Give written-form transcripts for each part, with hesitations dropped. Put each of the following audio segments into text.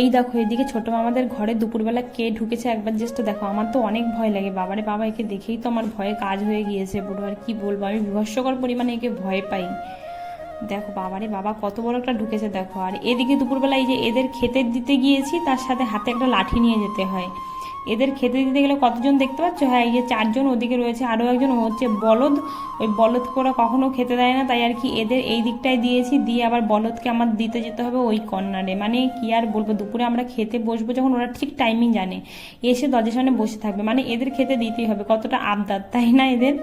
এই দেখো এদিকে ছোট মামাদের ঘরে দুপুরবেলা কে ঢুকেছে একবার জাস্ট দেখো। আমার তো অনেক ভয় লাগে, বাবারে বাবা, একে দেখেই তো আমার ভয়ে কাজ হয়ে গিয়েছে পুরো। আর কি বলবো, আমি বিভৎসকর পরিমাণে একে ভয় পাই। দেখো বাবারে বাবা, কত বড় একটা ঢুকেছে দেখো। আর এদিকে দুপুরবেলা এই যে এদের খেতে দিতে গিয়েছি, তার সাথে হাতে একটা লাঠি নিয়ে যেতে হয়। এদের খেতে দিতে গেলে কতজন দেখতে পাচ্ছ? হ্যাঁ, এই যে 4জন, ওদিকে রয়েছে আরও একজন, হচ্ছে বলদ। ওই বলদকে ওরা কখনো খেতে দেয় না, তাই আর কি এদের এই দিকটায় দিয়েছি, দিয়ে আবার বলদকে আমার দিতে যেতে হবে ওই কর্নারে। মানে কি আর বলবো, দুপুরে আমরা খেতে বসবো যখন, ওরা ঠিক টাইমিং জানে, এসে দরজার সামনে বসে থাকবে। মানে এদের খেতে দিতেই হবে, কতটা আবদার তাই না এদের।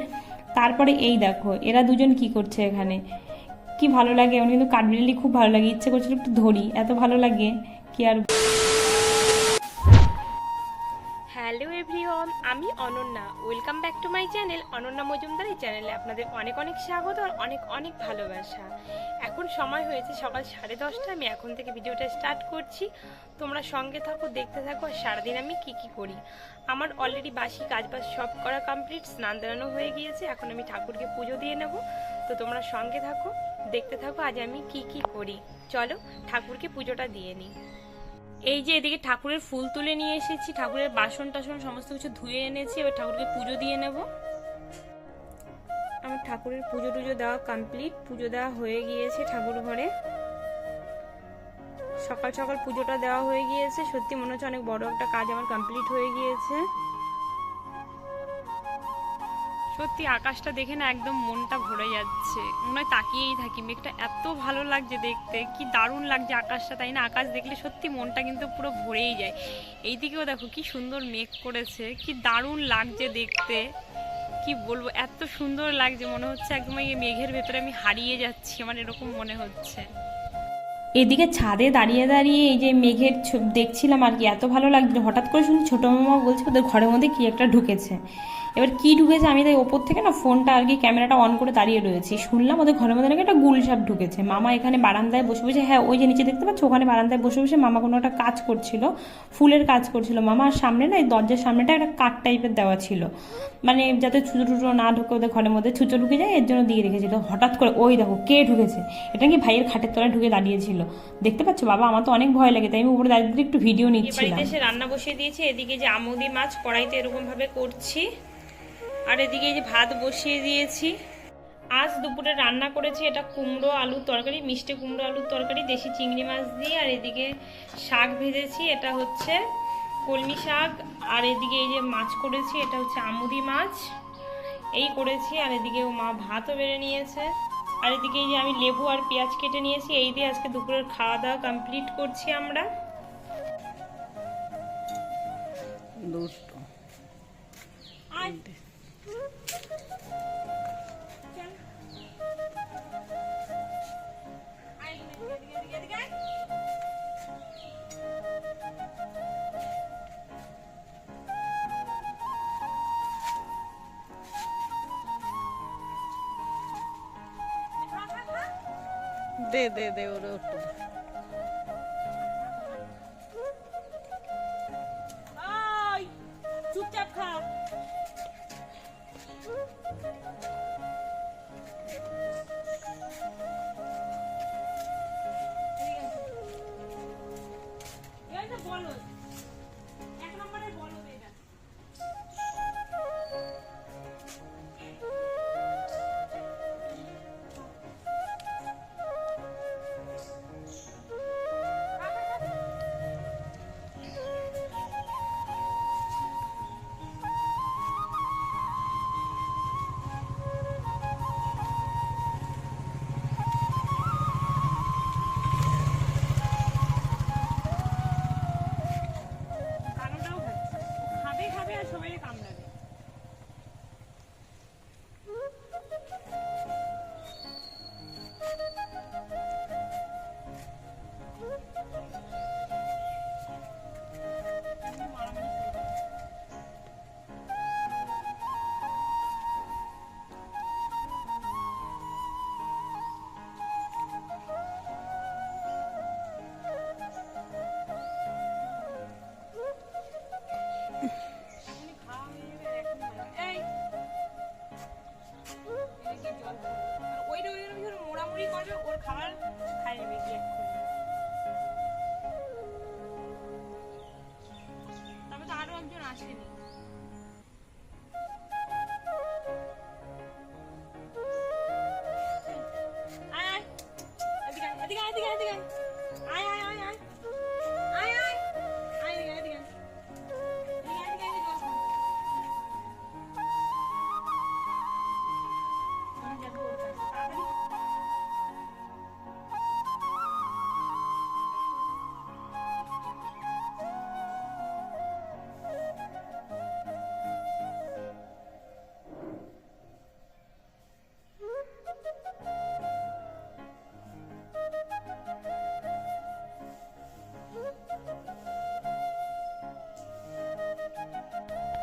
তারপরে এই দেখো এরা দুজন কি করছে এখানে, কি ভালো লাগে। আমার কিন্তু কাঠবিড়ালি খুব ভালো লাগে, ইচ্ছে করছিল একটু ধরি, এত ভালো লাগে কি আর। হ্যালো এভরিওয়ান, আমি Ananya. Welcome back to my channel Ananya Majumdar. এই চ্যানেলে আপনাদের অনেক অনেক স্বাগত আর অনেক অনেক ভালোবাসা। এখন সময় হয়েছে সকাল 10:30। আমি এখন থেকে ভিডিওটা স্টার্ট করছি, তোমরা সঙ্গে থাকো, দেখতে থাকো। আর সারাদিন আমি কি কি করি। আমার অলরেডি বাসি কাজবাজ সব করা কমপ্লিট, স্নান দাঁড়ানো হয়ে গিয়েছে। এখন আমি ঠাকুরকে পুজো দিয়ে নেব, তো তোমরা সঙ্গে থাকো, দেখতে থাকো আজ আমি কি কি করি। চলো ঠাকুরকে পুজোটা দিয়ে নিই। এই যে এদিকে ঠাকুরের ফুল তুলে নিয়ে এসেছি, ঠাকুরের বাসন টাসন সমস্ত কিছু ধুয়ে এনেছি। এবার ঠাকুরকে পুজো দিয়ে নেব। আমার ঠাকুরের পুজো টুজো দেওয়া কমপ্লিট, পুজো দেওয়া হয়ে গিয়েছে ঠাকুর ঘরে। সকাল সকাল পুজোটা দেওয়া হয়ে গিয়েছে, সত্যি মনে হচ্ছে অনেক বড় একটা কাজ আমার কমপ্লিট হয়ে গিয়েছে। সত্যি আকাশটা দেখে না একদম মনটা ভরে যাচ্ছে, মনে হয় তাকিয়েই থাকি। মেঘটা এত ভালো লাগছে দেখতে, কি দারুণ লাগছে আকাশটা, তাই না? আকাশ দেখলে সত্যি মনটা কিন্তু পুরো ভরেই যায়। এইদিকেও দেখো কি সুন্দর মেঘ করেছে, কি দারুণ লাগছে দেখতে, কি বলবো, এত সুন্দর লাগছে, মনে হচ্ছে একদম এই মেঘের ভেতরে আমি হারিয়ে যাচ্ছি, আমার এরকম মনে হচ্ছে। এদিকে ছাদে দাঁড়িয়ে দাঁড়িয়ে এই যে মেঘের দেখছিলাম আর কি, এত ভালো লাগছিল। হঠাৎ করে শুনি ছোটো মামা বলছে ওদের ঘরের মধ্যে কি একটা ঢুকেছে। এবার কি ঢুকেছে, আমি তাই ওপর থেকে না ফোনটা আর কি ক্যামেরাটা অন করে দাঁড়িয়ে রয়েছি, শুনলাম ওদের ঘরের মধ্যে নাকি একটা গুলসাপ ঢুকেছে। মামা এখানে বারান্দায় বসে বসে, হ্যাঁ ওই যে নিচে দেখতে পাচ্ছ, ওখানে বারান্দায় বসে বসে মামা কোনো একটা কাজ করছিল, ফুলের কাজ করছিল। মামার সামনে না, এই দরজার সামনেটা একটা কাঠ টাইপের দেওয়া ছিল, মানে যাতে ছুঁচো টুচো না ঢুকে ওদের ঘরের মধ্যে, ছুঁচো ঢুকে যায় এর জন্য দিয়ে রেখেছিল। হঠাৎ করে ওই দেখো কে ঢুকেছে, এটা কি ভাইয়ের খাটের তলায় ঢুকে দাঁড়িয়েছিল, দেখতে পাচ্ছ বাবা? আমার তো অনেক ভয় লাগে, তাই আমি উপরে দাঁড়িয়ে একটু ভিডিও নিচ্ছিলাম। বাড়িতে এসে রান্না বসিয়ে দিয়েছি। এদিকে যে আমুদি মাছ কড়াইতে এরকম ভাবে করছি, আর এদিকে যে ভাত বসিয়ে দিয়েছি। আজ দুপুরে রান্না করেছি এটা কুমড়ো আলুর তরকারি, মিষ্টি কুমড়ো আলুর তরকারি দেশি চিংড়ি মাছ দিয়ে। আর এদিকে শাক ভেজেছি, এটা হচ্ছে কলমি শাক। আর এদিকে এই যে মাছ করেছি, এটা হচ্ছে আমুদি মাছ, এই করেছি। আর এদিকে মা ভাতও বেড়ে নিয়েছে। আর এদিকে এই যে আমি লেবু আর পেঁয়াজ কেটে নিয়েছি, এই দিয়ে আজকে দুপুরের খাওয়া দাওয়া কমপ্লিট করছি আমরা। দুটো দে দে দে ওরা একটু চুপচাপ খা। বলো, এক নম্বরে বলো এটা। আসেনি। আয় আয়, এদিকে আয়, এদিকে আয়, এদিকে আয়, এদিকে আয়। আয় আয় আয় আয়। আয় আয়। আয় এদিকে আয়, এদিকে আয়। এদিকে আয়, এদিকে আয়, এদিকে আয়। আমি যাবো ওর কাছে, তাড়াতাড়ি।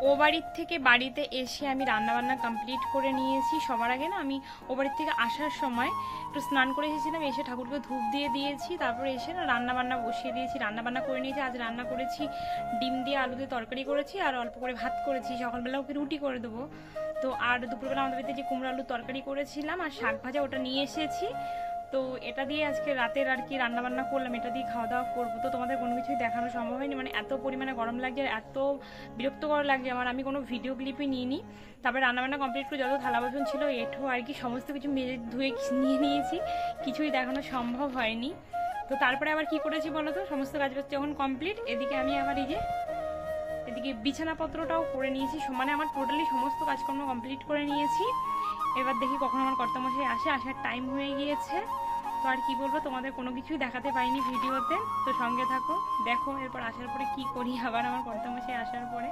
ও বাড়ির থেকে বাড়িতে এসে আমি রান্নাবান্না কমপ্লিট করে নিয়েছি। সবার আগে না আমি ও বাড়ির থেকে আসার সময় একটু স্নান করে এসেছিলাম, এসে ঠাকুরকে ধূপ দিয়ে দিয়েছি, তারপরে এসে না রান্নাবান্না বসিয়ে দিয়েছি, রান্নাবান্না করে নিয়েছি। আজ রান্না করেছি ডিম দিয়ে আলু দিয়ে তরকারি করেছি আর অল্প করে ভাত করেছি, সকালবেলা ওকে রুটি করে দেবো। তো আর দুপুরবেলা আমাদের বাড়িতে যে কুমড়ো আলুর তরকারি করেছিলাম আর শাক ভাজা ওটা নিয়ে এসেছি। তো এটা দিয়ে আজকে রাতের আর কি রান্নাবান্না করলাম, এটা দিয়ে খাওয়া দাওয়া করবো। তো তোমাদের কোনো কিছুই দেখানো সম্ভব হয়নি, মানে এত পরিমাণে গরম লাগছে আর এত বিরক্তকর লাগছে আমার, আমি কোনো ভিডিও ক্লিপই নিইনি। তারপরে রান্নাবান্না কমপ্লিট করে যত থালা বাসন ছিল এঠো আর কি সমস্ত কিছু মেজে ধুয়ে নিয়ে নিয়েছি, কিছুই দেখানো সম্ভব হয়নি। তো তারপরে আবার কি করেছি বলো তো, সমস্ত কাজ বাজ যখন কমপ্লিট, এদিকে আমি আবার এই যে এদিকে বিছানাপত্রটাও করে নিয়েছি, মানে আমার টোটালি সমস্ত কাজকর্ম কমপ্লিট করে নিয়েছি। এবার দেখি কখন আমার কর্তামশাই আসে, আসার টাইম হয়ে গিয়েছে। তো আর কি বলবো, তোমাদের কোনো কিছুই দেখাতে পাইনি ভিডিওতে, তো সঙ্গে থাকো, দেখো এরপর আসার পরে কি করি আবার আমার কর্তামশাই আসার পরে।